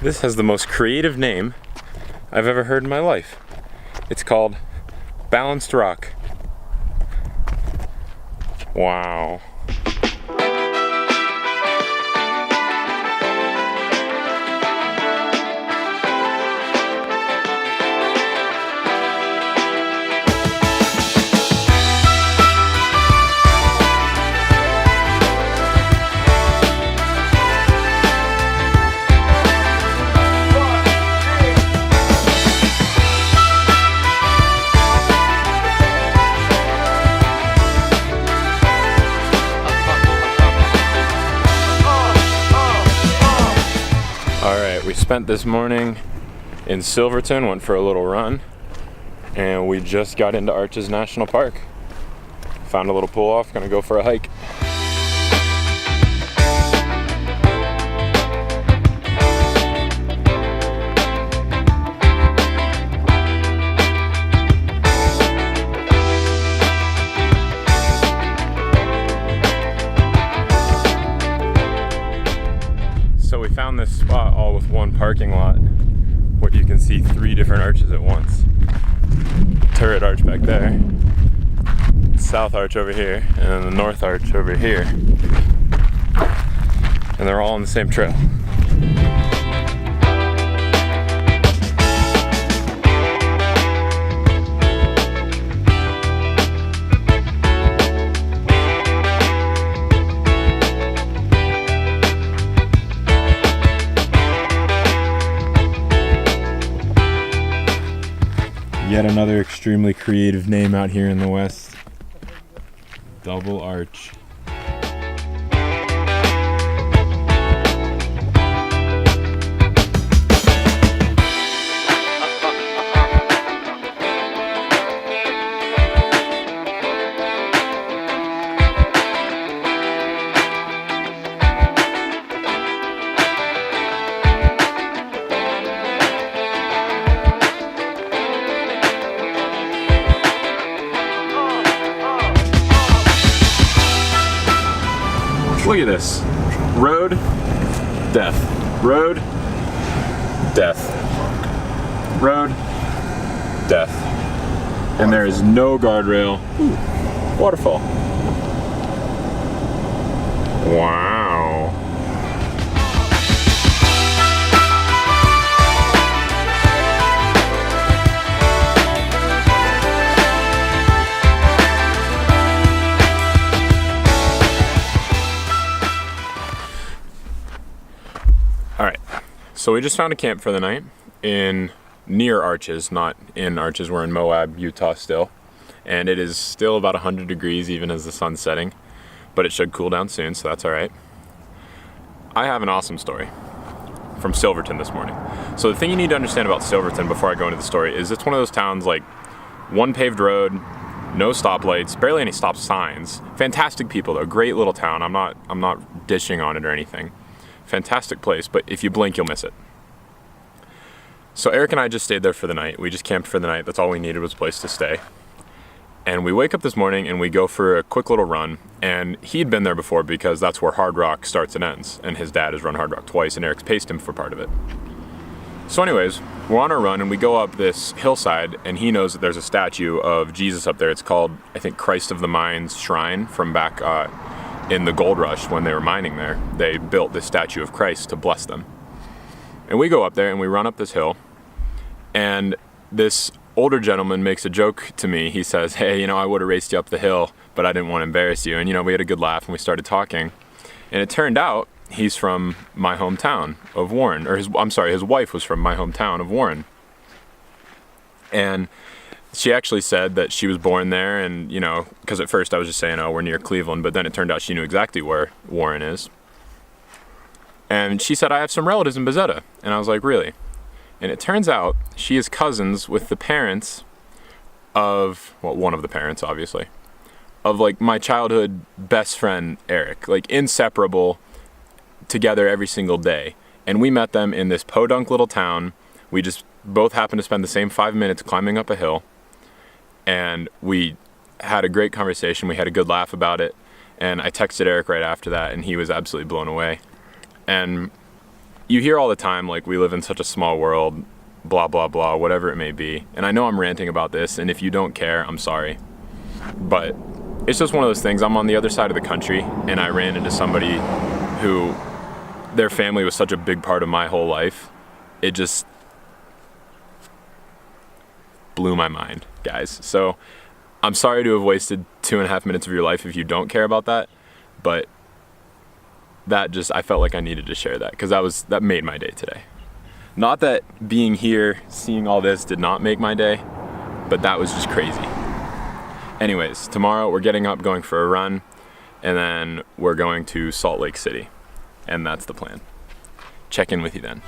This has the most creative name I've ever heard in my life. It's called Balanced Rock. Wow. We spent this morning in Silverton, went for a little run, and we just got into Arches National Park. Found a little pull off, gonna go for a hike. So we found this spot all with one parking lot where you can see 3 different arches at once. Turret arch back there, south arch over here, and then the north arch over here. And they're all on the same trail. Yet another extremely creative name out here in the West. Double Arch. Look at this. Road, death. Road, death. Road, death. And there is no guardrail. Ooh, waterfall. Wow. Alright, so we just found a camp for the night in near Arches, not in Arches. We're in Moab, Utah still. And it is still about 100 degrees even as the sun's setting, but it should cool down soon, so that's alright. I have an awesome story from Silverton this morning. So the thing you need to understand about Silverton before I go into the story is it's one of those towns like one paved road, no stoplights, barely any stop signs. Fantastic people though, great little town. I'm not dishing on it or anything. Fantastic place, but if you blink, you'll miss it. So Eric and I just stayed there for the night. We just camped for the night. That's all we needed was a place to stay. And we wake up this morning and we go for a quick little run. And he'd been there before because that's where Hard Rock starts and ends. And his dad has run Hard Rock twice and Eric's paced him for part of it. So anyways, we're on our run and we go up this hillside and he knows that there's a statue of Jesus up there. It's called, I think, Christ of the Mines Shrine from back in the gold rush when they were mining there. They built this statue of Christ to bless them. And we go up there and we run up this hill and this older gentleman makes a joke to me. He says, hey, you know, I would have raced you up the hill, but I didn't want to embarrass you. And you know, we had a good laugh and we started talking. And it turned out he's from my hometown of Warren, or his wife was from my hometown of Warren. And she actually said that she was born there and, you know, because at first I was just saying, oh, we're near Cleveland, but then it turned out she knew exactly where Warren is. And she said, I have some relatives in Bezetta. And I was like, really? And it turns out she is cousins with the parents of, well, one of the parents, obviously, of like my childhood best friend, Eric, like inseparable, together every single day. And we met them in this podunk little town. We just both happened to spend the same 5 minutes climbing up a hill. And we had a great conversation. We had a good laugh about it. And I texted Eric right after that and he was absolutely blown away. And you hear all the time, like, we live in such a small world, blah, blah, blah, whatever it may be. And I know I'm ranting about this, and if you don't care, I'm sorry. But it's just one of those things. I'm on the other side of the country, and I ran into somebody who, their family was such a big part of my whole life. It just blew my mind, guys. So I'm sorry to have wasted 2.5 minutes of your life if you don't care about that, but I felt like I needed to share that, because that made my day today. Not that being here, seeing all this did not make my day, but that was just crazy. Anyways, tomorrow we're getting up, going for a run, and then we're going to Salt Lake City. And that's the plan. Check in with you then.